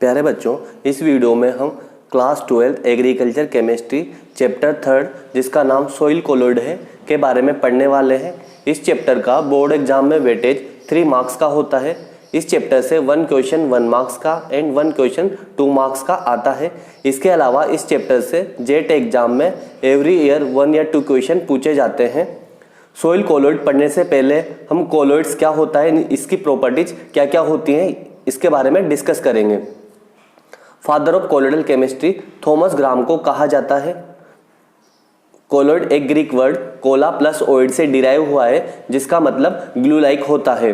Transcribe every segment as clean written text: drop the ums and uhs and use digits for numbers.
प्यारे बच्चों, इस वीडियो में हम क्लास 12 एग्रीकल्चर केमिस्ट्री चैप्टर 3 जिसका नाम सॉइल कोलॉइड है के बारे में पढ़ने वाले हैं। इस चैप्टर का बोर्ड एग्जाम में वेटेज 3 मार्क्स का होता है। इस चैप्टर से 1 क्वेश्चन 1 मार्क्स का एंड 1 क्वेश्चन 2 मार्क्स का आता है। इसके अलावा इस चैप्टर से जेट एग्जाम में एवरी ईयर 1 या 2 क्वेश्चन पूछे जाते हैं। सॉइल कोलॉइड पढ़ने से पहले हम कोलॉइड्स क्या होता है, इसकी प्रॉपर्टीज क्या क्या होती हैं, इसके बारे में डिस्कस करेंगे। Father of colloidal chemistry Thomas Graham को कहा जाता है। कोलॉइड एक ग्रीक वर्ड कोला प्लस ओइड से डिराइव हुआ है, जिसका मतलब ग्लू लाइक होता है।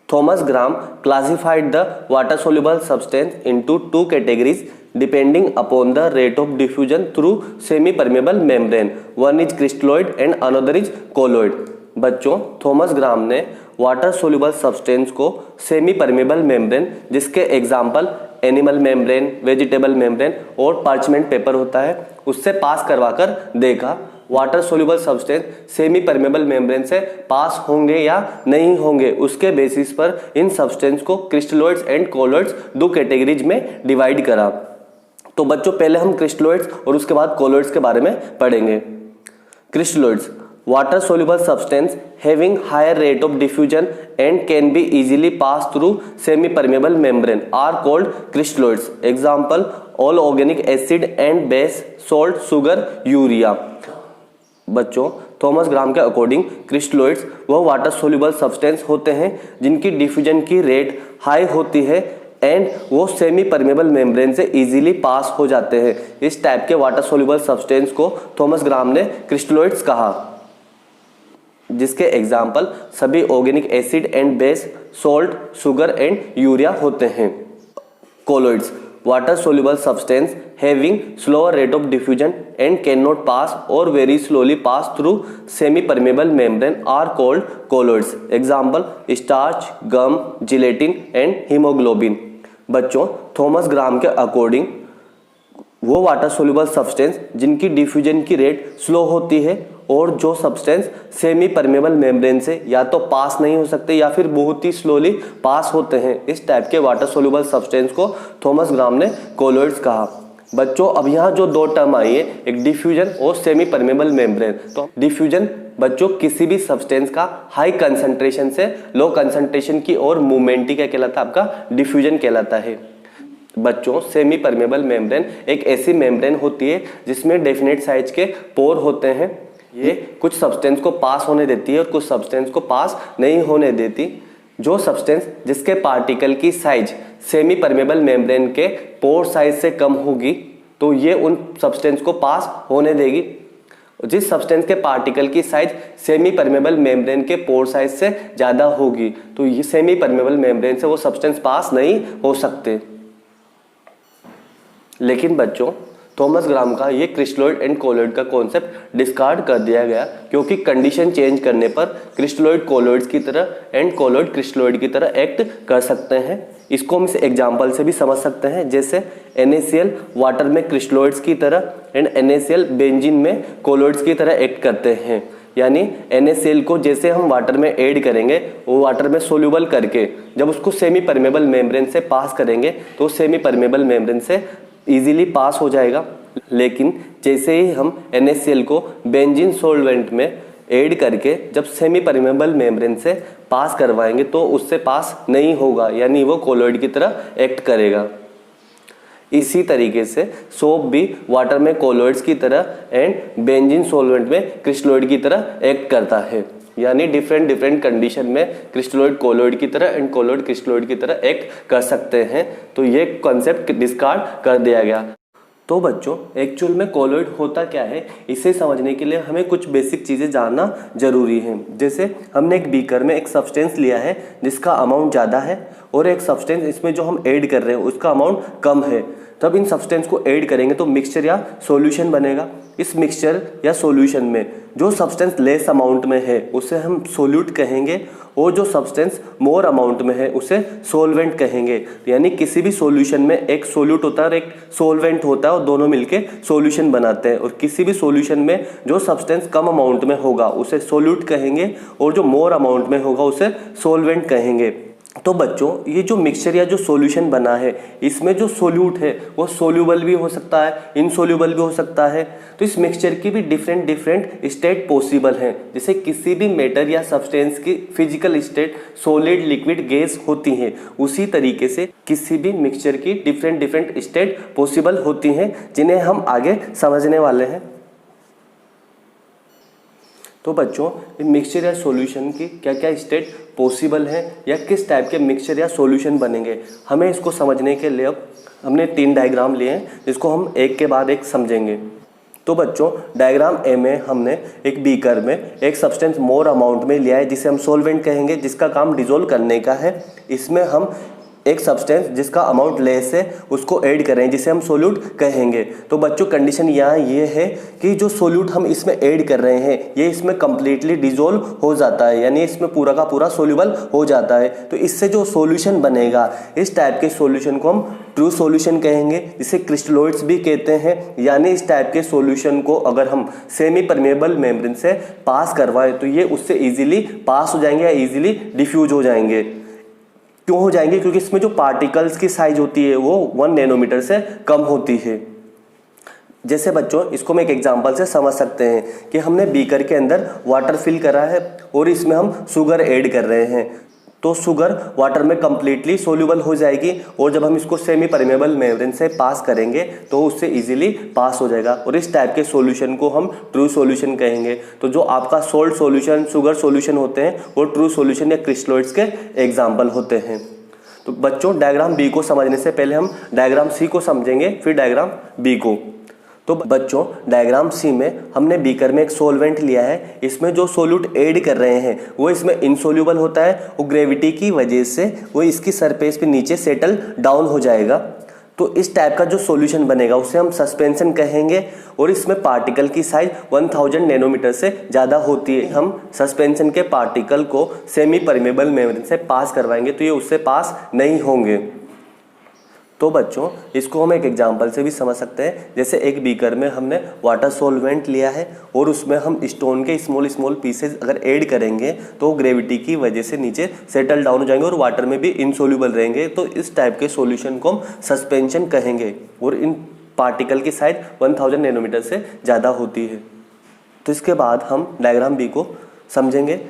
Thomas Graham classified the water soluble substance into 2 categories depending upon the rate of diffusion through semi permeable membrane. One is crystalloid and another is colloid. बच्चों, Thomas Graham ने water soluble substance को semi permeable membrane, जिसके example animal membrane, vegetable membrane और parchment paper होता है, उससे pass करवाकर देखा water soluble substance semi permeable membrane से पास होंगे या नहीं होंगे। उसके बेसिस पर इन सब्सटेंस को क्रिस्टलोइड्स एंड कोलॉइड्स 2 कैटेगरीज में डिवाइड करा। तो बच्चों, पहले हम क्रिस्टलोइड्स और उसके बाद कोलॉइड्स के बारे में पढ़ेंगे। Crystalloids water soluble substance having higher rate of diffusion and can be easily passed through semi permeable membrane are called crystalloids. Example, all organic acid and base, salt, sugar, urea. बच्चों, Thomas ग्राम के according crystalloids वह water soluble substance होते हैं जिनकी diffusion की rate high होती है and वो सेमी परमेबल मेम्ब्रेन से इजीली पास हो जाते हैं। इस टाइप के वाटर सोल्यूबल सब्सटेंस को थॉमस ग्राम ने क्रिस्टलोइड्स कहा, जिसके एग्जाम्पल सभी organic acid and base, salt, sugar and urea होते हैं। Colloids water soluble substance having slower rate of diffusion and cannot pass or very slowly pass through semi permeable membrane are called colloids. Example starch, gum, gelatin and haemoglobin. बच्चों, Thomas ग्राम के according वो water soluble substance जिनकी diffusion की rate slow होती है और जो substance semi permeable membrane से या तो पास नहीं हो सकते या फिर बहुत ही स्लोली पास होते हैं, इस टाइप के वाटर सोल्यूबल सब्सटेंस को थॉमस ग्राम ने कोलॉइड्स कहा। बच्चों, अब यहाँ जो 2 टर्म आई है, एक डिफ्यूजन और सेमी परमेबल मेम्ब्रेन। तो डिफ्यूजन बच्चों किसी भी सब्सटेंस का हाई कंसंट्रेशन से लो कंसंट्रेशन की ओर मूवमेंट ही क्या कहलाता है, आपका डिफ्यूजन कहलाता है। बच्चों, सेमी परमेबल मेम्ब्रेन एक ऐसी मेम्ब्रेन होती है जिसमें डेफिनेट साइज के पोर होते हैं। ये कुछ सब्सटेंस को पास होने देती है और कुछ सब्सटेंस को पास नहीं होने देती। जो सब्सटेंस जिसके पार्टिकल की साइज सेमी परमेबल मेम्ब्रेन के पोर साइज से कम होगी तो ये उन सब्सटेंस को पास होने देगी। जिस सब्सटेंस के पार्टिकल की साइज सेमी परमेबल मेम्ब्रेन के पोर साइज से ज़्यादा होगी तो ये सेमी परमेबल मेम्ब्रेन से वो सब्सटेंस पास नहीं हो सकते। लेकिन बच्चों, थॉमस ग्राम का ये क्रिस्टलोइड एंड कोलॉइड का कॉन्सेप्ट डिस्कार्ड कर दिया गया, क्योंकि कंडीशन चेंज करने पर क्रिस्टलोइड कोलॉइड्स की तरह एंड कोलॉइड क्रिस्टलोइड की तरह एक्ट कर सकते हैं। इसको हम इस एग्जांपल से भी समझ सकते हैं, जैसे NaCl वाटर में क्रिस्टलोइड्स की तरह एंड NaCl बेंजीन में कोलॉइड्स की तरह एक्ट करते हैं। यानी NaCl को जैसे हम वाटर में ऐड करेंगे, वो वाटर में सोल्यूबल करके जब उसको सेमी परमेबल मेम्ब्रेन से पास करेंगे तो सेमी परमेबल मेम्ब्रेन से इजीली पास हो जाएगा। लेकिन जैसे ही हम NaCl को बेंजीन सॉल्वेंट में ऐड करके जब सेमी परमेबल मेम्ब्रेन से पास करवाएंगे तो उससे पास नहीं होगा, यानी वो कोलॉइड की तरह एक्ट करेगा। इसी तरीके से सोप भी वाटर में कोलॉइड्स की तरह एंड बेंजीन सॉल्वेंट में क्रिस्टलोइड की तरह एक्ट करता है। यानी डिफरेंट कंडीशन में क्रिस्टलोइड कोलॉइड की तरह एंड कोलॉइड क्रिस्टलोइड की तरह एक्ट कर सकते हैं। तो ये कॉन्सेप्ट डिस्कार्ड कर दिया गया। तो बच्चों, एक्चुअल में कोलॉइड होता क्या है, इसे समझने के लिए हमें कुछ बेसिक चीज़ें जानना जरूरी है। जैसे हमने एक बीकर में एक सब्सटेंस लिया है जिसका अमाउंट ज़्यादा है और एक सब्सटेंस इसमें जो हम ऐड कर रहे हैं उसका अमाउंट कम है। तब इन सब्सटेंस को ऐड करेंगे तो मिक्सचर या सॉल्यूशन बनेगा। इस मिक्सचर या सॉल्यूशन में जो सब्सटेंस लेस अमाउंट में है उसे हम सोल्यूट कहेंगे और जो सब्सटेंस मोर अमाउंट में है उसे सोलवेंट कहेंगे। यानी किसी भी सॉल्यूशन में एक सोल्यूट होता है और एक सोलवेंट होता है और दोनों मिलके सॉल्यूशन बनाते हैं। और किसी भी सॉल्यूशन में जो सब्सटेंस कम अमाउंट में होगा उसे सोल्यूट कहेंगे और जो मोर अमाउंट में होगा उसे सोलवेंट कहेंगे। तो बच्चों ये जो मिक्सचर या जो सॉल्यूशन बना है, इसमें जो सोल्यूट है वो सोल्यूबल भी हो सकता है, इनसोल्यूबल भी हो सकता है। तो इस मिक्सचर की भी डिफरेंट डिफरेंट स्टेट पॉसिबल हैं। जैसे किसी भी मैटर या सब्सटेंस की physical state solid, liquid, gas होती है, उसी तरीके से किसी भी मिक्सचर की डिफरेंट डिफरेंट स्टेट पॉसिबल होती हैं, जिन्हें हम आगे समझने वाले हैं। तो बच्चों मिक्सचर या सॉल्यूशन की क्या क्या स्टेट पॉसिबल है या किस टाइप के मिक्सचर या सॉल्यूशन बनेंगे, हमें इसको समझने के लिए अब हमने 3 डायग्राम लिए हैं, जिसको हम एक के बाद एक समझेंगे। तो बच्चों डायग्राम ए में हमने एक बीकर में एक सब्सटेंस मोर अमाउंट में लिया है, जिसे हम सॉल्वेंट कहेंगे, जिसका काम डिसॉल्व करने का है। इसमें हम एक सब्सटेंस जिसका अमाउंट लेस है उसको ऐड करें, जिसे हम सोल्यूट कहेंगे। तो बच्चों कंडीशन यहाँ ये है कि जो सोल्यूट हम इसमें ऐड कर रहे हैं ये इसमें कंप्लीटली डिसॉल्व हो जाता है, यानी इसमें पूरा का पूरा सोल्यूबल हो जाता है। तो इससे जो सॉल्यूशन बनेगा, इस टाइप के सॉल्यूशन को हम ट्रू सॉल्यूशन कहेंगे, जिसे क्रिस्टलोइड्स भी कहते हैं। यानी इस टाइप के सॉल्यूशन को अगर हम सेमी परमेबल मेम्ब्रेन से पास करवाएं तो ये उससे ईजिली पास हो जाएंगे या ईजिली डिफ्यूज हो जाएंगे। क्यों हो जाएंगे? क्योंकि इसमें जो पार्टिकल्स की साइज होती है वो 1 नैनोमीटर से कम होती है। जैसे बच्चों इसको हम एक एग्जांपल से समझ सकते हैं कि हमने बीकर के अंदर वाटर फिल करा है और इसमें हम शुगर ऐड कर रहे हैं, तो शुगर वाटर में कंप्लीटली सोल्यूबल हो जाएगी और जब हम इसको सेमी परमेबल मेम्ब्रेन से पास करेंगे तो उससे इजीली पास हो जाएगा, और इस टाइप के सॉल्यूशन को हम ट्रू सॉल्यूशन कहेंगे। तो जो आपका सोल्ट सॉल्यूशन, शुगर सॉल्यूशन होते हैं वो ट्रू सॉल्यूशन या क्रिस्टलोइड्स के एग्जाम्पल होते हैं। तो बच्चों डायग्राम बी को समझने से पहले हम डायग्राम सी को समझेंगे, फिर डायग्राम बी को। तो बच्चों डायग्राम सी में हमने बीकर में एक सॉल्वेंट लिया है, इसमें जो सोल्यूट ऐड कर रहे हैं वो इसमें इनसोल्यूबल होता है, वो ग्रेविटी की वजह से वो इसकी सरफेस पे नीचे सेटल डाउन हो जाएगा। तो इस टाइप का जो सॉल्यूशन बनेगा उसे हम सस्पेंशन कहेंगे, और इसमें पार्टिकल की साइज 1000 नैनोमीटर से ज़्यादा होती है। हम सस्पेंशन के पार्टिकल को सेमी परमेबल मेम्ब्रेन से पास करवाएंगे तो ये उससे पास नहीं होंगे। तो बच्चों इसको हम एक एग्जांपल से भी समझ सकते हैं। जैसे एक बीकर में हमने वाटर सॉल्वेंट लिया है और उसमें हम स्टोन के स्मॉल स्मॉल पीसेस अगर ऐड करेंगे तो ग्रेविटी की वजह से नीचे सेटल डाउन हो जाएंगे और वाटर में भी इनसोल्यूबल रहेंगे। तो इस टाइप के सॉल्यूशन को हम सस्पेंशन कहेंगे, और इन पार्टिकल की साइज 1000 नैनोमीटर से ज़्यादा होती है। तो इसके बाद हम डायग्राम बी को समझेंगे।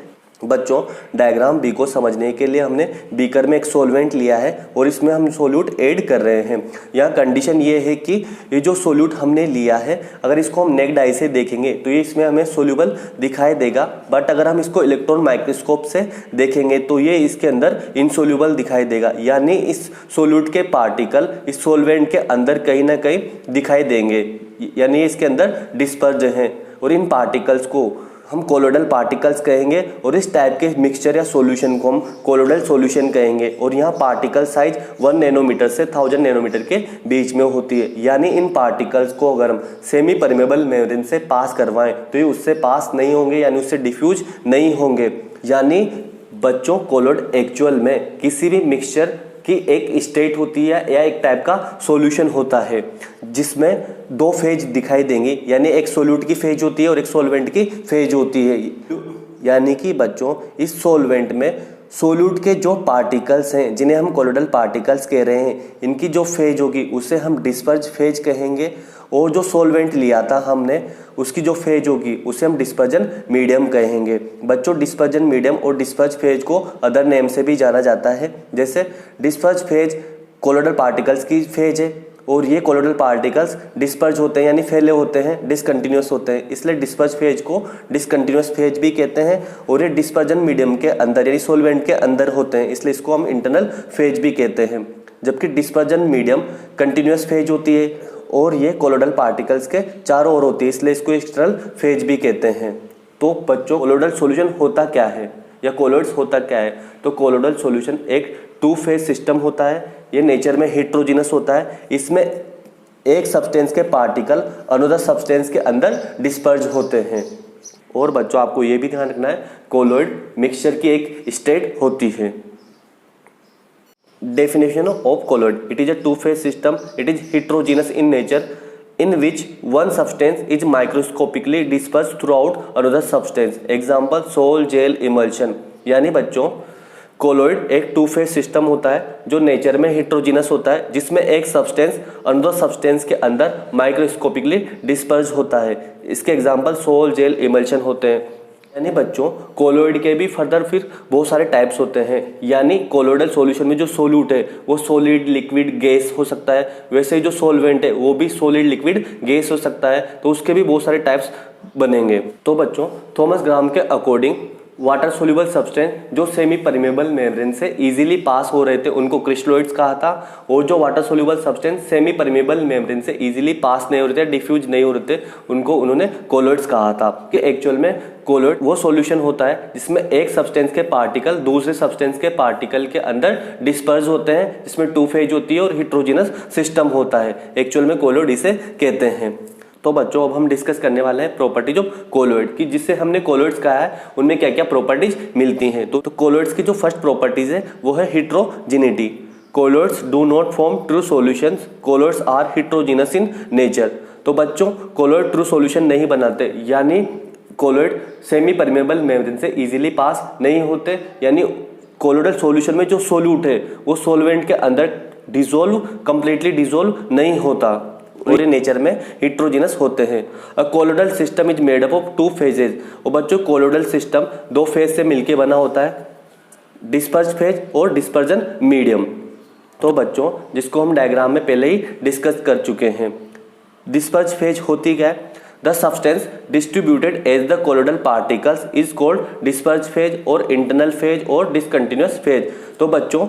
बच्चों डायग्राम बी को समझने के लिए हमने बीकर में एक सॉल्वेंट लिया है और इसमें हम सोल्यूट ऐड कर रहे हैं। यहाँ कंडीशन ये है कि ये जो सोल्यूट हमने लिया है अगर इसको हम नेक्ड आई से देखेंगे तो ये इसमें हमें सोल्यूबल दिखाई देगा, बट अगर हम इसको इलेक्ट्रॉन माइक्रोस्कोप से देखेंगे तो ये इसके अंदर इनसोल्यूबल दिखाई देगा। यानी इस सोल्यूट के पार्टिकल इस सॉल्वेंट के अंदर कहीं ना कहीं दिखाई देंगे, यानी इसके अंदर डिस्पर्ज हैं, और इन पार्टिकल्स को हम कोलोइडल पार्टिकल्स कहेंगे, और इस टाइप के मिक्सचर या सॉल्यूशन को हम कोलोइडल सॉल्यूशन कहेंगे। और यहाँ पार्टिकल साइज 1 नैनोमीटर से 1000 नैनोमीटर के बीच में होती है। यानी इन पार्टिकल्स को अगर हम सेमी परमेबल मेम्ब्रेन से पास करवाएं तो ये उससे पास नहीं होंगे, यानी उससे डिफ्यूज नहीं होंगे। यानी बच्चों कोलोइड एक्चुअल में किसी भी मिक्सचर की एक स्टेट होती है या एक टाइप का सॉल्यूशन होता है जिसमें 2 फेज दिखाई देंगी, यानी एक सोल्यूट की फेज होती है और एक सॉल्वेंट की फेज होती है। यानी कि बच्चों इस सॉल्वेंट में सोल्यूट के जो पार्टिकल्स हैं जिन्हें हम कोलोइडल पार्टिकल्स कह रहे हैं, इनकी जो फेज होगी उसे हम डिस्पर्ज फेज कहेंगे, और जो सॉल्वेंट लिया था हमने उसकी जो फेज होगी उसे हम डिस्पर्जन मीडियम कहेंगे। बच्चों डिस्पर्जन मीडियम और डिस्पर्ज फेज को अदर नेम से भी जाना जाता है। जैसे डिस्पर्ज फेज कोलोइडल पार्टिकल्स की फेज है और ये कोलोइडल पार्टिकल्स डिस्पर्ज होते हैं, यानी फैले होते हैं, डिसकंटिन्यूअस होते हैं, इसलिए डिस्पर्ज फेज को डिसकंटिन्यूअस फेज भी कहते हैं। और ये डिस्पर्जन मीडियम के अंदर यानी सॉल्वेंट के अंदर होते हैं, इसलिए इसको हम इंटरनल फेज भी कहते हैं। जबकि डिस्पर्जन मीडियम कंटिन्यूअस फेज होती है और ये कोलोइडल पार्टिकल्स के चारों ओर होती है, इसलिए इसको एक्सटर्नल फेज भी कहते हैं। तो बच्चों कोलोइडल सॉल्यूशन होता क्या है या कोलोइड्स होता क्या है? तो कोलोइडल सॉल्यूशन एक 2 फेज सिस्टम होता है। ये नेचर में हेट्रोजीनस होता है। इसमें एक सब्सटेंस के पार्टिकल अनदर सब्सटेंस के अंदर डिस्पर्ज होते हैं। और बच्चों आपको ये भी ध्यान रखना है कोलोइड मिक्सचर की एक स्टेट होती है। Definition of colloid: it is a two-phase system. It is heterogeneous in nature, in which one substance is microscopically dispersed throughout another substance. Example: sol, gel, emulsion. यानी बच्चों कोलोइड एक two phase system होता है जो nature में heterogeneous होता है, जिसमें एक सब्सटेंस अनदर सब्सटेंस के अंदर माइक्रोस्कोपिकली डिस्पर्स होता है। इसके एग्जांपल सोल, जेल, इमल्शन होते हैं। यानी बच्चों कोलोइड के भी फर्दर फिर बहुत सारे टाइप्स होते हैं। यानी कोलोइडल सॉल्यूशन में जो सोल्यूट है वो सॉलिड, लिक्विड, गैस हो सकता है। वैसे ही जो सॉल्वेंट है वो भी सॉलिड, लिक्विड, गैस हो सकता है। तो उसके भी बहुत सारे टाइप्स बनेंगे। तो बच्चों थॉमस ग्राम के अकॉर्डिंग वाटर सोल्यूबल सब्सटेंस जो सेमी परमेबल मेम्ब्रेन से इजीली पास हो रहे थे उनको क्रिस्टलोइड्स कहा था, और जो water soluble substance semi permeable membrane से इजीली पास नहीं हो रहे थे, डिफ्यूज नहीं हो रहे थे, उनको उन्होंने कोलोइड्स कहा था। कि एक्चुअल में कोलोइड वो सॉल्यूशन होता है जिसमें एक सब्सटेंस के पार्टिकल दूसरे सब्सटेंस के पार्टिकल के अंदर डिस्पर्स होते हैं, जिसमें टू फेज होती है और हेट्रोजीनस सिस्टम होता है। एक्चुअल में कोलोइड इसे कहते हैं। तो बच्चों अब हम डिस्कस करने वाले हैं प्रॉपर्टीज ऑफ कोलोइड की, जिससे हमने कोलोइड्स कहा है उनमें क्या क्या प्रॉपर्टीज मिलती हैं। तो कोलोइड्स की जो फर्स्ट प्रॉपर्टीज है वो है heterogeneity. Colloids do not form true solutions, colloids are heterogeneous in nature. तो बच्चों कोलोइड ट्रू सॉल्यूशन नहीं बनाते, यानी कोलोइड सेमी परमेबल मेम्ब्रेन से इजीली पास नहीं होते। यानी कोलोइडल सॉल्यूशन में जो सोल्यूट है वो सॉल्वेंट के अंदर डिसॉल्व, कंप्लीटली डिसॉल्व नहीं होता और ये नेचर में हेट्रोजीनस होते हैं। A colloidal system is made up of two phases. और बच्चों कोलोइडल सिस्टम दो फेज से मिलकर बना होता है, डिस्पर्स फेज और डिस्पर्जन मीडियम। तो बच्चों जिसको हम डायग्राम में पहले ही डिस्कस कर चुके हैं। डिस्पर्स फेज होती क्या है? The substance distributed as the colloidal particles is called disperse phase और इंटरनल फेज और डिसकंटिन्यूअस फेज। तो बच्चों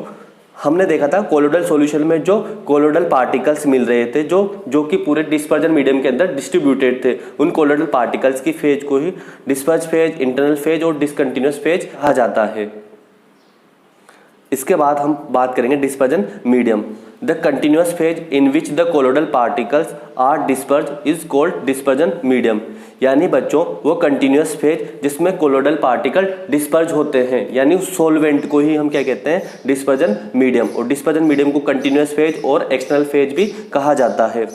हमने देखा था कोलोइडल सॉल्यूशन में जो कोलोइडल पार्टिकल्स मिल रहे थे जो कि पूरे डिस्पर्जन मीडियम के अंदर डिस्ट्रीब्यूटेड थे, उन कोलोइडल पार्टिकल्स की फेज को ही डिस्पर्स फेज, इंटरनल फेज और डिसकंटिन्यूअस फेज कहा जाता है। इसके बाद हम बात करेंगे dispersion medium. The continuous phase in which the colloidal particles are disperse is called dispersion medium. यानी बच्चों वो कंटिन्यूअस फेज जिसमें कोलोइडल पार्टिकल डिस्पर्ज होते हैं, यानी उस सॉल्वेंट को ही हम क्या कहते हैं? Dispersion medium. और डिस्पर्जन मीडियम को कंटिन्यूअस फेज और एक्सटर्नल फेज भी कहा जाता है।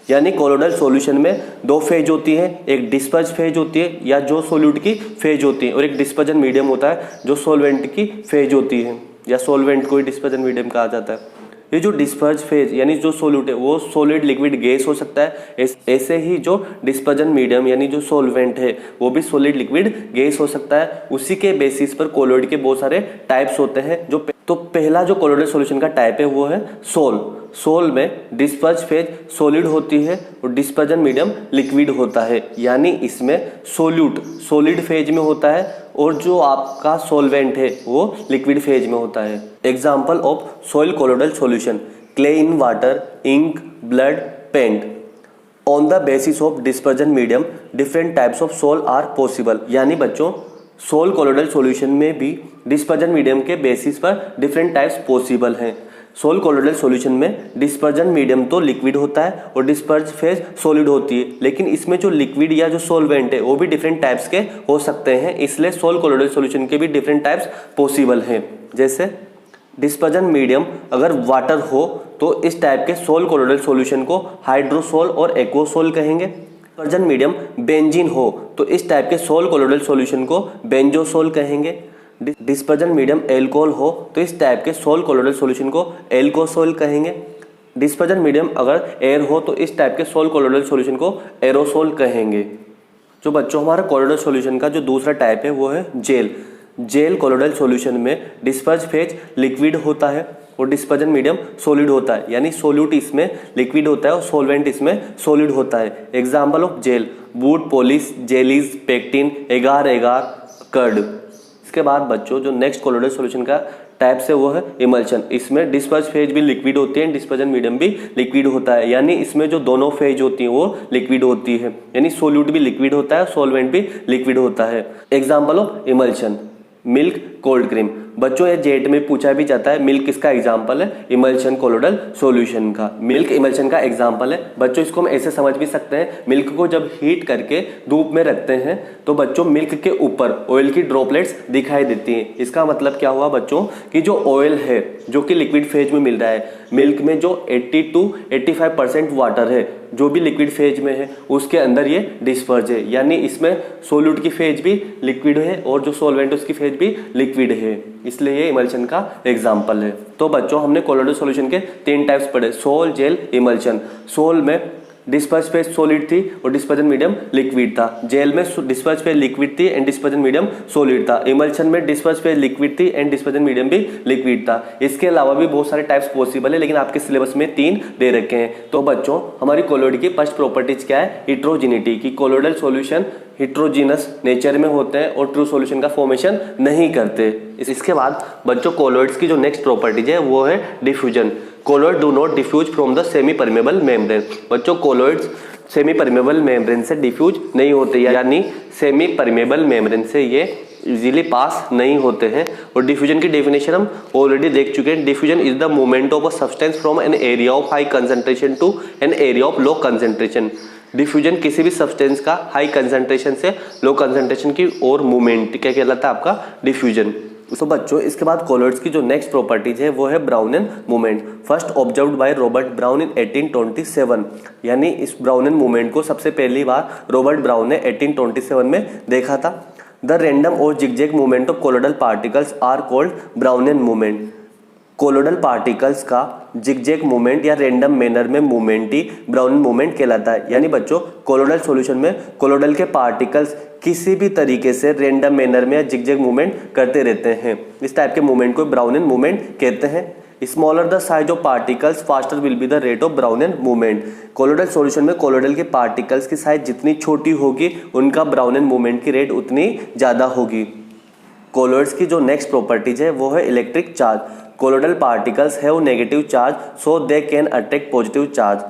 यानी कोलोइडल सॉल्यूशन में दो फेज होती है, एक डिस्पर्ज फेज होती है या जो सोल्यूट की फेज होती है, और एक डिस्पर्जन मीडियम होता है जो सॉल्वेंट की फेज होती है, या सॉल्वेंट को ही डिस्पर्जन मीडियम कहा जाता है। ये जो डिस्पर्ज फेज यानी जो सोल्यूट है वो सॉलिड, लिक्विड, गैस हो सकता है। ऐसे ही जो डिस्पर्जन मीडियम यानी जो सॉल्वेंट है वो भी सॉलिड, लिक्विड, गैस हो सकता है। उसी के बेसिस पर कोलोइड के बहुत सारे टाइप्स होते हैं। तो पहला जो कोलोइडल सॉल्यूशन का टाइप है वो है सोल। सोल में डिस्पर्ज फेज सॉलिड होती है और डिस्पर्जन मीडियम लिक्विड होता है। यानी इसमें सोल्यूट सॉलिड फेज में होता है और जो आपका सॉल्वेंट है वो लिक्विड फेज में होता है। Example of sol colloidal solution: clay in water, ink, blood, paint. On the basis of dispersion medium different types of sol are possible. यानी बच्चों सोल कोलोइडल सॉल्यूशन में भी डिस्पर्जन मीडियम के बेसिस पर different types possible हैं। Sol colloidal solution में dispersion medium तो liquid होता है और डिस्पर्ज फेज सॉलिड होती है, लेकिन इसमें जो लिक्विड या जो सॉल्वेंट है वो भी डिफरेंट टाइप्स के हो सकते हैं। इसलिए सोल कोलोइडल सॉल्यूशन के भी डिफरेंट टाइप्स पॉसिबल हैं। जैसे डिस्पर्जन मीडियम अगर वाटर हो तो इस टाइप के सोल कोलोइडल सॉल्यूशन को हाइड्रोसोल और एक्वासोल कहेंगे। डिस्पर्जन मीडियम बेंजीन हो तो इस टाइप के सोल कोलोइडल सॉल्यूशन को बेंजोसोल कहेंगे। डिस्पर्जन मीडियम एल्कोहल हो तो इस टाइप के सोल कोलोइडल सॉल्यूशन को एल्कोसोल कहेंगे। डिस्पर्जन मीडियम अगर एयर हो तो इस टाइप के सोल कोलोइडल सॉल्यूशन को एरोसोल कहेंगे। जो बच्चों हमारा कोलोइडल सॉल्यूशन का जो दूसरा टाइप है वो है जेल। जेल कोलोइडल सॉल्यूशन में डिस्पर्ज फेज लिक्विड होता है और डिस्पर्जन मीडियम सॉलिड होता है। यानी सोल्यूट इसमें लिक्विड होता है और सॉल्वेंट इसमें सॉलिड होता है। Example of gel: boot polish, jellies, pectin, agar agar, curd. इसके बाद बच्चों जो नेक्स्ट कोलोइडल सॉल्यूशन का टाइप है वो है इमल्शन। इसमें डिस्पर्ज फेज भी लिक्विड होती है, डिस्पर्जन मीडियम भी लिक्विड होता है। यानी इसमें जो दोनों फेज होती हैं वो लिक्विड होती है, यानी सोल्यूट भी लिक्विड होता है, सॉल्वेंट भी लिक्विड होता है। Example of emulsion: milk, cold cream. बच्चों ये जेट में पूछा भी जाता है मिल्क किसका एग्जाम्पल है? इमल्शन कोलोइडल सॉल्यूशन का। मिल्क इमल्शन का एग्जाम्पल है। बच्चों इसको हम ऐसे समझ भी सकते हैं, मिल्क को जब हीट करके धूप में रखते हैं तो बच्चों मिल्क के ऊपर ऑयल की ड्रॉपलेट्स दिखाई देती हैं। इसका मतलब क्या हुआ बच्चों कि जो ऑयल है जो कि लिक्विड फेज में मिल रहा है, मिल्क में जो 80 to 85% वाटर है जो भी लिक्विड फेज में है उसके अंदर ये डिस्पर्ज है, यानी इसमें सोल्यूट की फेज भी लिक्विड है और जो सॉल्वेंट उसकी फेज भी लिक्विड है, इसलिए ये इमल्शन का एग्जाम्पल है। तो बच्चों हमने कोलोइडल सॉल्यूशन के 3 टाइप्स पढ़े, सोल, जेल, इमल्शन। सोल में डिस्पर्ज फेज सॉलिड थी और डिस्पर्जन मीडियम लिक्विड था। जेल में डिस्पर्ज फेज लिक्विड थी एंड डिस्पर्जन मीडियम सॉलिड था। इमल्शन में डिस्पर्ज फेज लिक्विड थी एंड डिस्पर्जन मीडियम भी लिक्विड था। इसके अलावा भी बहुत सारे टाइप्स पॉसिबल है, लेकिन आपके सिलेबस में 3 दे रखे हैं। तो बच्चों हमारी कोलोइड की फर्स्ट प्रॉपर्टीज क्या है? हिट्रोजिनिटी, की कोलोइडल सॉल्यूशन हिट्रोजिनस नेचर में होते हैं और ट्रू सॉल्यूशन का फॉर्मेशन नहीं करते। इसके बाद बच्चों कोलोइड्स की जो नेक्स्ट प्रॉपर्टीज है वो है diffusion. Colloid do not diffuse from the semi permeable membrane. बच्चों कोलोइड्स सेमी परमेबल मेम्ब्रेन से डिफ्यूज नहीं होते, यानी सेमी परमेबल मेम्ब्रेन से ये इजीली पास नहीं होते हैं। और डिफ्यूजन की डेफिनेशन हम ऑलरेडी देख चुके हैं। Diffusion is the movement of a substance from an area of high concentration to an area of low concentration. Diffusion किसी भी सब्सटेंस का हाई कंसंट्रेशन से लो कंसंट्रेशन की ओर मूवमेंट क्या कहलाता है? आपका डिफ्यूजन। तो बच्चों इसके बाद कोलोइड्स की जो नेक्स्ट प्रॉपर्टीज है वो है Brownian movement. First observed by Robert brown इन 1827, यानी इस ब्राउनियन मूवमेंट को सबसे पहली बार रॉबर्ट ब्राउन ने 1827 में देखा था। द रैंडम और zigzag movement of colloidal particles are called Brownian movement. Colloidal particles का जिगजैग मूवमेंट या रैंडम मैनर में मूवमेंट ही ब्राउनियन मूवमेंट कहलाता है। यानी बच्चों कोलोइडल सॉल्यूशन में कोलोइडल के पार्टिकल्स किसी भी तरीके से रैंडम मैनर में या जिगजैग मूवमेंट करते रहते हैं। इस टाइप के मूवमेंट को ब्राउनियन मूवमेंट कहते हैं। Smaller the size of particles faster will be the rate of Brownian movement. Colloidal solution में कोलोइडल के पार्टिकल्स की साइज जितनी छोटी होगी उनका ब्राउनियन मूवमेंट की रेट उतनी ज़्यादा होगी। कोलोइड्स की जो नेक्स्ट प्रॉपर्टीज है वो है electric charge. Colloidal particles have negative charge so they can attract positive charge.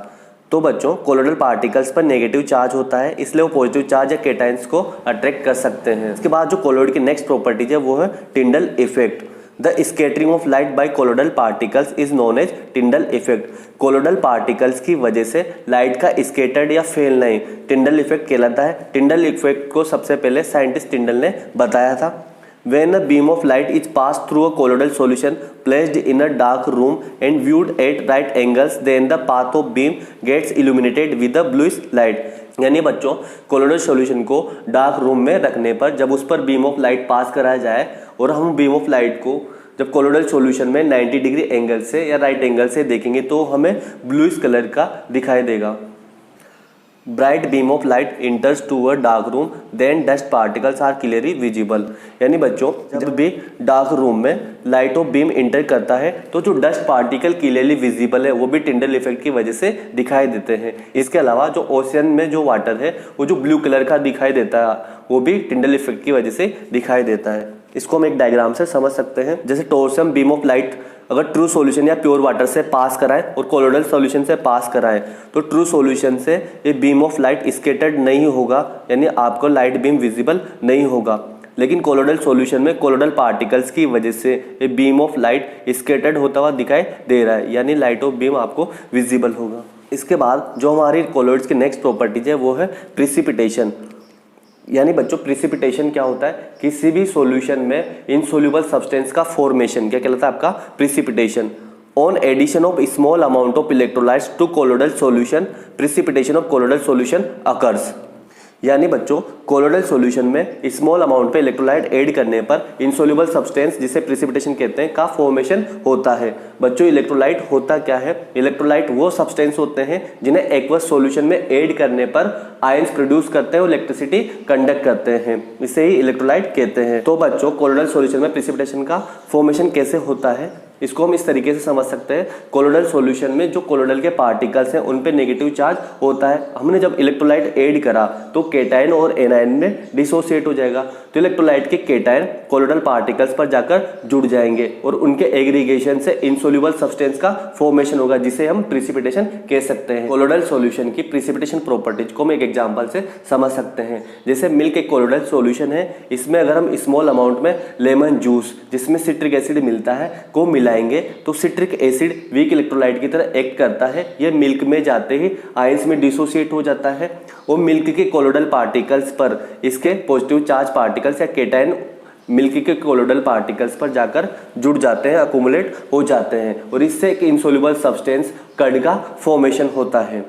तो बच्चों कोलोइडल पार्टिकल्स पर नेगेटिव चार्ज होता है, इसलिए वो पॉजिटिव चार्ज या केटाइंस को अट्रैक्ट कर सकते हैं। इसके बाद जो कोलोइड की नेक्स्ट प्रॉपर्टीज है वो है Tyndall effect. The scattering of light by colloidal particles is known as Tyndall effect. Colloidal particles की वजह से लाइट का स्कैटर्ड या फैलना ही टिंडल इफेक्ट कहलाता है। टिंडल इफेक्ट को सबसे पहले साइंटिस्ट टिंडल ने बताया था। When a beam of light is passed through a colloidal solution placed in a dark room and viewed at right angles, then the path of beam gets illuminated with a bluish light. यानी बच्चों colloidal solution को dark room में रखने पर जब उस पर beam of light pass कराया जाए और हम बीम ऑफ लाइट को जब कोलोइडल सॉल्यूशन में 90 डिग्री एंगल से या राइट एंगल से देखेंगे तो हमें ब्लूइश कलर का दिखाई देगा। Bright beam of light enters to a dark room then dust particles are clearly visible. यानी बच्चों जब भी डार्क रूम में लाइट ऑफ बीम इंटर करता है तो जो डस्ट पार्टिकल क्लियरली विजिबल है वो भी टिंडल इफेक्ट की वजह से दिखाई देते हैं। इसके अलावा जो ओशियन में जो वाटर है वो जो ब्लू कलर का दिखाई देता है वो भी टिंडल इफेक्ट की वजह से दिखाई देता है। इसको हम एक डायग्राम से समझ सकते हैं। जैसे टॉर्सियम बीम ऑफ लाइट अगर ट्रू सॉल्यूशन या प्योर वाटर से पास कराएं और कोलोइडल सॉल्यूशन से पास कराएं तो ट्रू सॉल्यूशन से ये बीम ऑफ लाइट स्कैटर्ड नहीं होगा, यानी आपको लाइट बीम विजिबल नहीं होगा। लेकिन कोलोइडल सॉल्यूशन में कोलोइडल पार्टिकल्स की वजह से ये बीम ऑफ लाइट स्कैटर्ड होता हुआ दिखाई दे रहा है, यानी लाइट ऑफ बीम आपको विजिबल होगा। इसके बाद जो हमारी कोलोइड्स की नेक्स्ट प्रॉपर्टीज है वो है प्रिसिपिटेशन। यानी बच्चों प्रिसिपिटेशन क्या होता है? किसी भी सॉल्यूशन में इनसोल्यूबल सब्सटेंस का फॉर्मेशन क्या कहलाता है? आपका precipitation. On addition of small amount of electrolytes to colloidal solution precipitation of colloidal solution occurs. यानी बच्चों कोलोइडल सॉल्यूशन में स्मॉल अमाउंट पे इलेक्ट्रोलाइट ऐड करने पर इनसोल्यूबल सब्सटेंस जिसे प्रिसिपिटेशन कहते हैं का फॉर्मेशन होता है। बच्चों इलेक्ट्रोलाइट होता क्या है? इलेक्ट्रोलाइट वो सब्सटेंस होते हैं जिन्हें एक्वस सॉल्यूशन में ऐड करने पर आयंस प्रोड्यूस करते हैं और इलेक्ट्रिसिटी कंडक्ट करते हैं, इसे ही इलेक्ट्रोलाइट कहते हैं। तो बच्चों कोलोइडल सॉल्यूशन में प्रिसिपिटेशन का फॉर्मेशन कैसे होता है इसको हम इस तरीके से समझ सकते हैं। कोलोइडल सॉल्यूशन में जो कोलोइडल के पार्टिकल्स हैं उन पे नेगेटिव चार्ज होता है। हमने जब इलेक्ट्रोलाइट ऐड करा तो केटायन और एनायन में डिसोसिएट हो जाएगा, तो इलेक्ट्रोलाइट के केटायन कोलोइडल पार्टिकल्स पर जाकर जुड़ जाएंगे और उनके एग्रीगेशन से इनसोल्यूबल सब्सटेंस का फॉर्मेशन होगा, जिसे हम प्रिसिपिटेशन कह सकते हैं। कोलोइडल सॉल्यूशन की प्रिसिपिटेशन प्रॉपर्टीज को हम एक एग्जांपल से समझ सकते हैं। जैसे मिल्क एक कोलोइडल सॉल्यूशन है, इसमें अगर हम स्मॉल अमाउंट में लेमन जूस जिसमें सिट्रिक एसिड मिलता है को मिलाएंगे तो सिट्रिक एसिड वीक इलेक्ट्रोलाइट की तरह एक्ट करता है। यह मिल्क में जाते ही आयंस में डिसोसिएट हो जाता है और मिल्क के कोलोइडल पार्टिकल्स पर इसके पॉजिटिव चार्ज पार्टिकल्स या केटायन मिल्क के कोलोइडल पार्टिकल्स पर जाकर जुड़ जाते हैं, अकुमुलेट हो जाते हैं और इससे एक इनसोल्यूबल सब्सटेंस कर्ड का फॉर्मेशन होता है।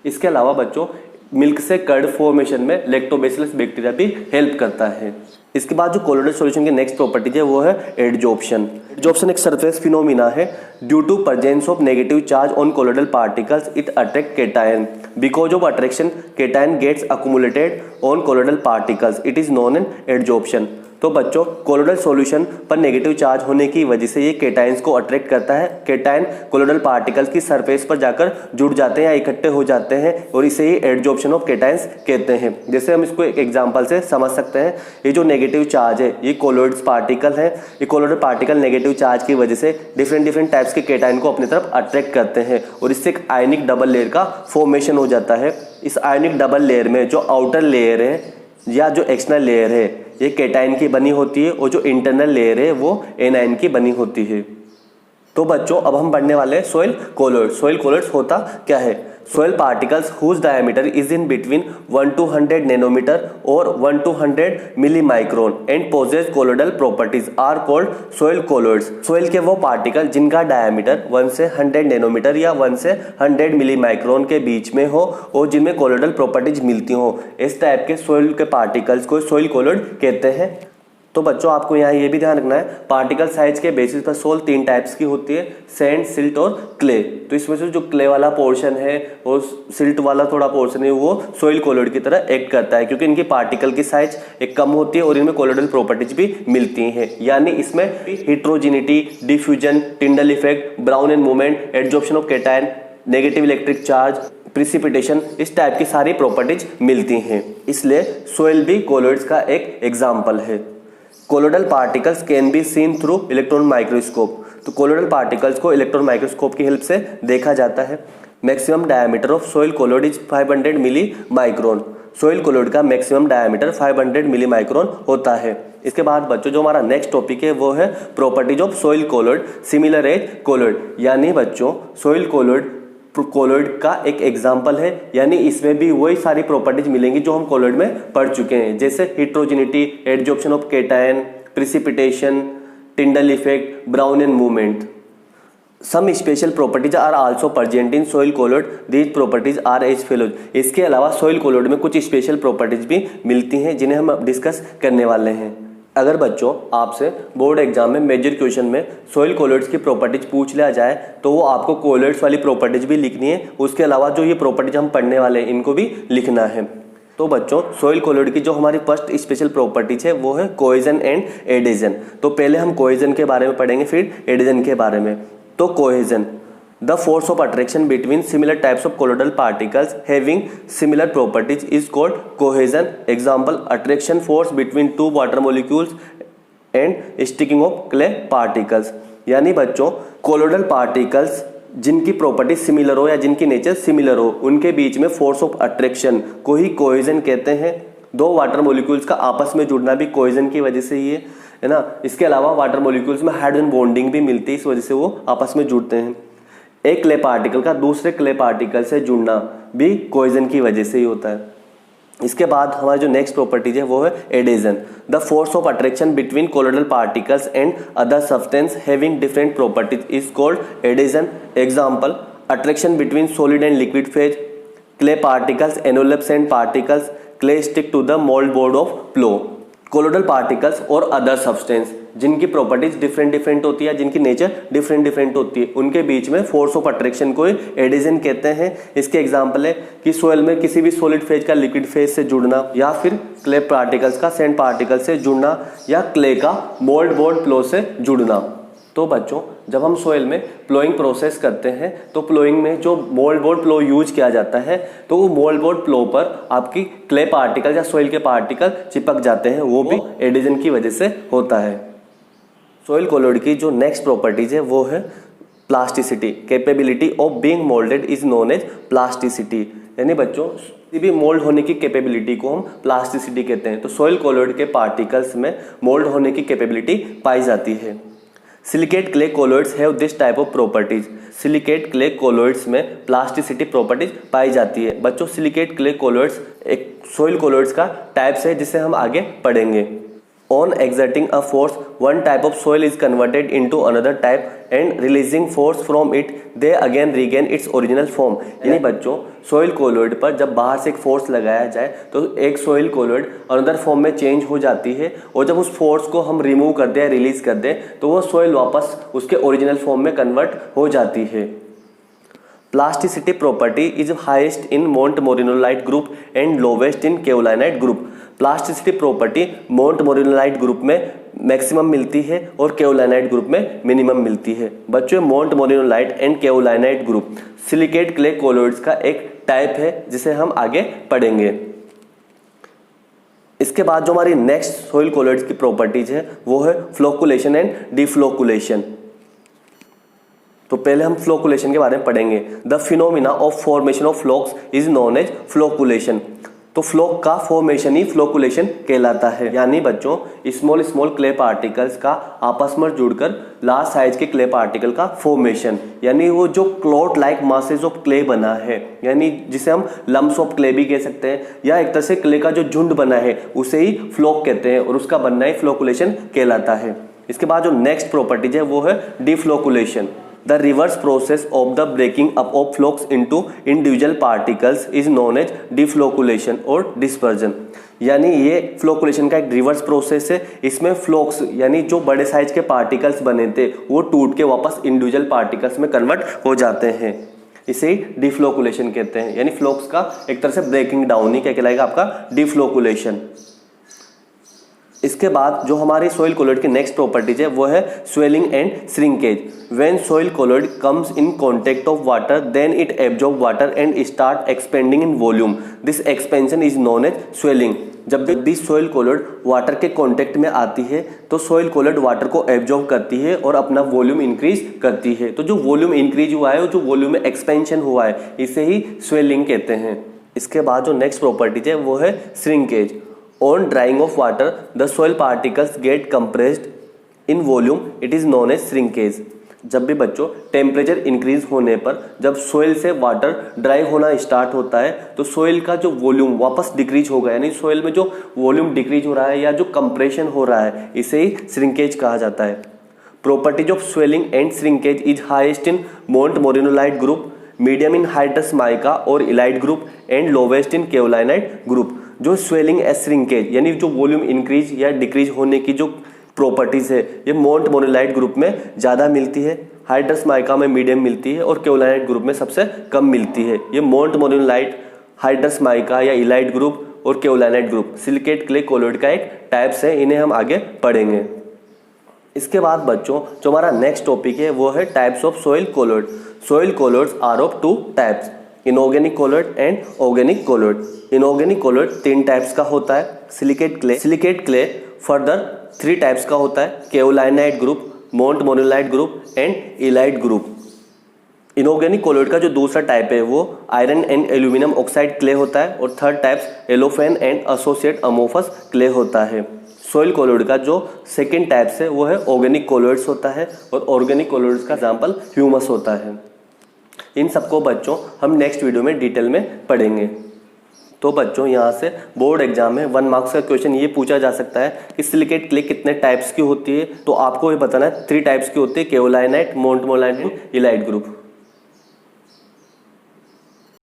इसके अलावा बच्चों मिल्क से कर्ड फॉर्मेशन में लैक्टोबैसिलस बैक्टीरिया भी हेल्प करता है। इसके बाद जो कोलोइडल सॉल्यूशन की नेक्स्ट प्रॉपर्टी है वो है एडजॉर्प्शन। एडजॉर्प्शन एक सरफेस फिनोमिना है। Due to presence of negative charge on colloidal particles it attract cation. Because of attraction cation gets accumulated on colloidal particles, it is known an adsorption. तो बच्चों colloidal solution पर negative charge होने की वजह से ये cations को attract करता है। केटायन कोलोइडल पार्टिकल्स की सरफेस पर जाकर जुड़ जाते हैं या इकट्ठे हो जाते हैं और इसे ही एडजॉर्प्शन ऑफ केटायंस कहते हैं। जैसे हम इसको एक एग्जांपल से समझ सकते हैं, ये जो नेगेटिव चार्ज है ये कोलोइड्स पार्टिकल है। ये कोलोइडल पार्टिकल नेगेटिव चार्ज की वजह से डिफरेंट टाइप्स के केटायन को अपनी तरफ अट्रैक्ट करते हैं और इससे एक आयनिक डबल लेयर का फॉर्मेशन हो जाता है। इस आयनिक डबल लेयर में जो आउटर लेयर है या जो एक्सटर्नल लेयर है ये केटायन की बनी होती है और जो इंटरनल लेयर है वो एनायन की बनी होती है। तो बच्चों अब हम पढ़ने वाले हैं सॉइल कोलोइड्स। सॉइल कोलोइड्स होता क्या है? Soil particles whose diameter is in between 1 to 100 nanometer और 1 to 100 milli micron and possess colloidal properties are called soil colloids. Soil के वो पार्टिकल जिनका डायमीटर 1 से 100 नैनोमीटर या 1 से 100 मिली माइक्रोन के बीच में हो और जिनमें कोलोइडल प्रॉपर्टीज मिलती हो, इस टाइप के सॉइल के पार्टिकल्स को सॉइल कोलोइड कहते हैं। तो बच्चों आपको यहाँ ये भी ध्यान रखना है, पार्टिकल साइज के बेसिस पर सोल 3 टाइप्स की होती है, सैंड, सिल्ट और क्ले। तो इसमें से जो क्ले वाला पोर्शन है और सिल्ट वाला थोड़ा पोर्शन है वो सॉइल कोलोइड की तरह एक्ट करता है, क्योंकि इनकी पार्टिकल की साइज एक कम होती है और इनमें कोलोइडल प्रॉपर्टीज भी मिलती हैं। यानी इसमें heterogeneity, diffusion, Tyndall effect, Brownian movement, adsorption of cation, negative electric charge, precipitation, इस टाइप की सारी प्रॉपर्टीज मिलती हैं। इसलिए सॉइल भी कोलोइड्स का एक एग्जाम्पल है। Colloidal particles can be seen through electron microscope. तो कोलोइडल पार्टिकल्स को इलेक्ट्रॉन माइक्रोस्कोप की हेल्प से देखा जाता है। Maximum diameter of soil colloid is 500 milli micron. Soil colloid का मैक्सिमम डायमीटर 500 मिली माइक्रोन होता है। इसके बाद बच्चों जो हमारा नेक्स्ट टॉपिक है वो है properties of soil colloid similar as colloid. यानी बच्चों सॉइल कोलोइड का एक एग्जाम्पल है, यानी इसमें भी वही सारी प्रॉपर्टीज मिलेंगी जो हम कोलोइड में पढ़ चुके हैं, जैसे heterogeneity, adsorption of cation, precipitation, Tyndall effect, Brownian movement. Some special properties are also present in soil colloid, these properties are as follows. इसके अलावा सॉइल कोलोइड में कुछ स्पेशल प्रॉपर्टीज भी मिलती हैं जिन्हें हम अब डिस्कस करने वाले हैं। अगर बच्चों आपसे बोर्ड एग्जाम में मेजर क्वेश्चन में सॉइल कोलोइड्स की प्रॉपर्टीज पूछ लिया जाए तो वो आपको कोलोइड्स वाली प्रॉपर्टीज भी लिखनी है, उसके अलावा जो ये प्रॉपर्टीज हम पढ़ने वाले हैं इनको भी लिखना है। तो बच्चों सॉइल कोलोइड की जो हमारी फर्स्ट स्पेशल प्रॉपर्टीज है वो है कोहेजन एंड एडेजन। तो पहले हम कोहेजन के बारे में पढ़ेंगे, फिर एडेजन के बारे में। तो cohesion, the force of attraction between similar types of colloidal particles having similar properties is called cohesion. Example, attraction force between two water molecules and sticking of clay particles. यानी बच्चों कोलोइडल पार्टिकल्स जिनकी property similar हो या जिनकी nature similar हो उनके बीच में force of attraction को ही कोहेजन कहते हैं। दो वाटर मॉलिक्यूल्स का आपस में जुड़ना भी कोहेजन की वजह से ही है ना। इसके अलावा वाटर मॉलिक्यूल्स में हाइड्रोजन बॉन्डिंग भी मिलती है, इस वजह से वो आपस में जुड़ते हैं। एक क्ले पार्टिकल का दूसरे क्ले पार्टिकल से जुड़ना भी कोहेजन की वजह से ही होता है। इसके बाद हमारी जो नेक्स्ट प्रॉपर्टीज है वो है adhesion, the force of attraction between colloidal particles and other substance having different properties is called adhesion. Example, attraction between solid and liquid phase, clay particles envelop sand particles, clay stick to the mould board of plough. Colloidal particles और other substance जिनकी properties different होती है, जिनकी nature different होती है, उनके बीच में force of attraction को एडेजन कहते हैं। इसके एग्जांपल है कि सोइल में किसी भी सॉलिड फेज का लिक्विड फेज से जुड़ना, या फिर क्ले पार्टिकल्स का सैंड पार्टिकल से जुड़ना, या क्ले का मोल्ड बोर्ड प्लो से जुड़ना। तो बच्चों जब हम सोइल में प्लोइंग प्रोसेस करते हैं तो प्लोइंग में जो मोल्ड बोर्ड प्लो यूज किया जाता है तो वो मोल्ड बोर्ड प्लो पर आपकी क्ले पार्टिकल या सोइल के पार्टिकल चिपक जाते हैं, वो भी एडिशन की वजह से होता है। सोइल कोलोइड की जो नेक्स्ट प्रॉपर्टीज है वो है plasticity, capability of being moulded is known as plasticity. यानी बच्चों किसी भी मोल्ड होने की कैपेबिलिटी को हम प्लास्टिसिटी कहते हैं। तो सोइल कोलोइड के पार्टिकल्स में मोल्ड होने की कैपेबिलिटी पाई जाती है। Silicate clay colloids have this type of properties. Silicate clay colloids में प्लास्टिसिटी प्रॉपर्टीज पाई जाती है। बच्चों सिलिकेट क्ले कोलोइड्स एक सोइल कोलोइड्स का टाइप्स है जिसे हम आगे पढ़ेंगे। On exerting a force, one type of soil is converted into another type and releasing force from it, they again regain its original form। यानी बच्चों सोइल कोलॉइड पर जब बाहर से एक फोर्स लगाया जाए तो एक सोइल कोलॉइड अनदर फॉर्म में चेंज हो जाती है, और जब उस फोर्स को हम रिमूव कर दें, रिलीज कर दें, तो वो सोइल वापस उसके ओरिजिनल फॉर्म में कन्वर्ट हो जाती है। Plasticity property is highest in montmorillonite group and lowest in kaolinite group. Plasticity property montmorillonite group में मैक्सिमम मिलती है और केओलाइनाइट ग्रुप में मिनिमम मिलती है। बच्चों montmorillonite and kaolinite group silicate clay colloids का एक टाइप है जिसे हम आगे पढ़ेंगे। इसके बाद जो हमारी नेक्स्ट सोइल कोलॉइड्स की प्रॉपर्टीज है वो है फ्लोकुलेशन एंड डिफ्लोकुलेशन। तो पहले हम फ्लोकुलेशन के बारे में पढ़ेंगे। The phenomena of formation of flocs is known as flocculation. तो फ्लोक का फॉर्मेशन ही फ्लोकुलेशन कहलाता है। यानी बच्चों स्मॉल स्मॉल क्ले पार्टिकल्स का आपस में जुड़कर लार्ज साइज के क्ले पार्टिकल का फॉर्मेशन, यानी वो जो clot like masses of clay बना है, यानी जिसे हम लम्प्स ऑफ क्ले भी कह सकते हैं, या एक तरह से क्ले का जो झुंड बना है उसे ही फ्लोक कहते हैं, और उसका बनना ही फ्लोकुलेशन कहलाता है। इसके बाद जो नेक्स्ट प्रॉपर्टीज है वो है डिफ्लोकुलेशन। The reverse process of the breaking up of flocks into individual particles is known as defloculation और dispersion। यानी ये फ्लोकुलेशन का एक रिवर्स प्रोसेस है। इसमें फ्लोक्स यानी जो बड़े साइज के पार्टिकल्स बने थे वो टूट के वापस इंडिविजुअल पार्टिकल्स में कन्वर्ट हो जाते हैं, इसे ही डिफ्लोकुलेशन कहते हैं। यानी फ्लोक्स का एक तरह से ब्रेकिंग डाउन ही क्या कहलाएगा, आपका डिफ्लोकुलेशन। इसके बाद जो हमारी सोइल कोलॉइड की नेक्स्ट प्रॉपर्टीज है वो है swelling and shrinkage. When soil colloid comes in contact of water then it absorb water and start expanding in volume, this expansion is known as swelling. जब भी सोइल कोलॉइड वाटर के contact में आती है तो सोइल कोलॉइड वाटर को absorb करती है और अपना वॉल्यूम इंक्रीज करती है। तो जो वॉल्यूम इंक्रीज हुआ है, जो वॉल्यूम में एक्सपेंशन हुआ है, इसे ही स्वेलिंग कहते हैं। इसके बाद जो नेक्स्ट प्रॉपर्टीज है वो है shrinkage. On drying of water, the soil particles get compressed in volume. It is known as shrinkage। जब भी बच्चों टेम्परेचर इंक्रीज होने पर जब सोइल से वाटर ड्राई होना स्टार्ट होता है तो सोइल का जो वॉल्यूम वापस डिक्रीज होगा, यानी सोइल में जो वॉल्यूम डिक्रीज हो रहा है या जो कंप्रेशन हो रहा है, इसे ही श्रिंकेज कहा जाता है। Properties of swelling and shrinkage is highest in montmorillonite group, medium in hydrous mica or illite group and lowest in kaolinite group. जो स्वेलिंग एंड श्रिंकेज यानी जो वॉल्यूम इंक्रीज या डिक्रीज होने की जो प्रॉपर्टीज है ये मोंटमोरिनोलाइट ग्रुप में ज़्यादा मिलती है, हाइड्रस माइका में मीडियम मिलती है और केओलाइनाइट ग्रुप में सबसे कम मिलती है। ये मोंटमोरिनोलाइट, हाइड्रस माइका या इलाइट ग्रुप और केओलाइनाइट ग्रुप सिलिकेट क्ले कोलॉइड का एक टाइप्स है, इन्हें हम आगे पढ़ेंगे। इसके बाद बच्चों जो हमारा नेक्स्ट टॉपिक है वो है types of soil colloid. Soil colloids are of two types, inorganic colloid and organic colloid. Inorganic colloid 3 types का होता है। सिलिकेट क्ले फर्दर 3 टाइप्स का होता है, kaolinite group, montmorillonite group and illite group. Inorganic colloid का जो दूसरा type है वो iron and aluminium oxide clay होता है, और third types allophane and associated amorphous clay होता है। सोइल कोलॉइड का जो सेकेंड टाइप्स है वो है ऑर्गेनिक कोलॉइड्स होता है, और ऑर्गेनिक कोलॉइड्स का एग्जाम्पल ह्यूमस होता है। इन सबको बच्चों हम नेक्स्ट वीडियो में डिटेल में पढ़ेंगे। तो बच्चों यहाँ से बोर्ड एग्जाम में 1 मार्क्स का क्वेश्चन ये पूछा जा सकता है कि सिलिकेट क्ले कितने टाइप्स की होती है, तो आपको ये बताना है 3 टाइप्स की होती है, केओलाइनाइट, मोंटमोरिनोलाइट, इलाइट ग्रुप।